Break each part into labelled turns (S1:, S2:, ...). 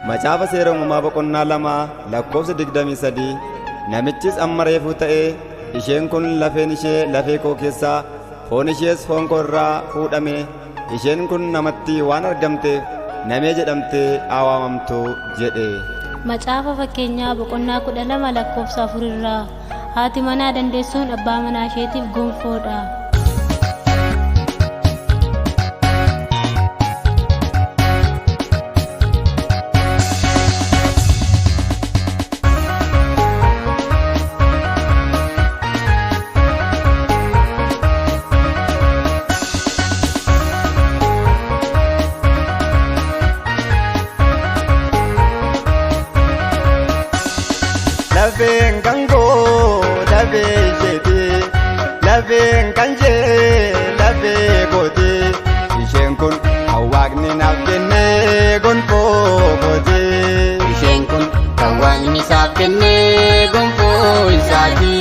S1: Macaafa seera uumamaa boqonnaa 2 lakkoofsa 23 namichis amma reefuu ta'ee isheen kun lafeen ishee lafee koo keessaa foon ishees foon koo irraa fuudhame isheen kun namatti waan argamteef namee jedhamtee waamamtu jedhe.
S2: Macaafa fakkeenyaa boqonnaa 12 lakkoofsa 4 irraa haati manaa dandeessuun abbaa manaa isheetiif gonfoodha.
S1: Lafeen kan koo lafee isheeti lafeen kan ishee lafee kooti isheen kun kan waaqni naaf kenne gonfoo kooti
S3: isheen kun kan waaqni isaaf kenne gonfoo isaati.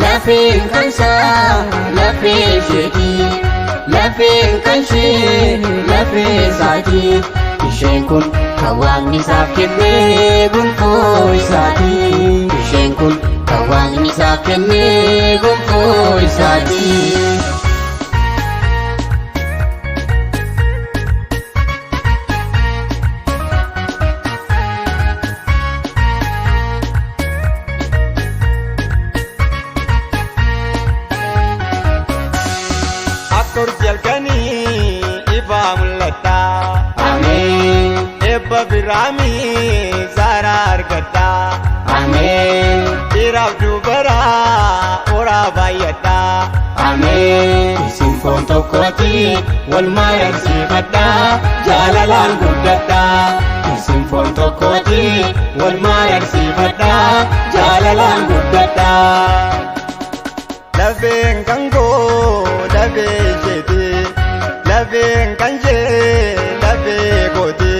S3: Lafeen kan isaa lafee isheeti lafeen kan ishee lafee isaati isheen kun kan waaqni isaaf kenne gonfoo isaati isheen kun kan waaqni isaaf kenne gonfoo isaati.
S1: Turjalkanii ifa mul'ata.
S3: Ameen.
S1: Ebba biraamii saara argata.
S3: Ameen.
S1: Dhiiraaf dubara horaa baay'ata.
S3: Ameen. Isin foon tokkooti wal mararsiifadha jaalalaan guddadha. Isin foon tokkooti wal mararsiifadha jaalalaan guddadha.
S1: Lafeen kan koo lafee isheeti lafeen kan ishee lafee kooti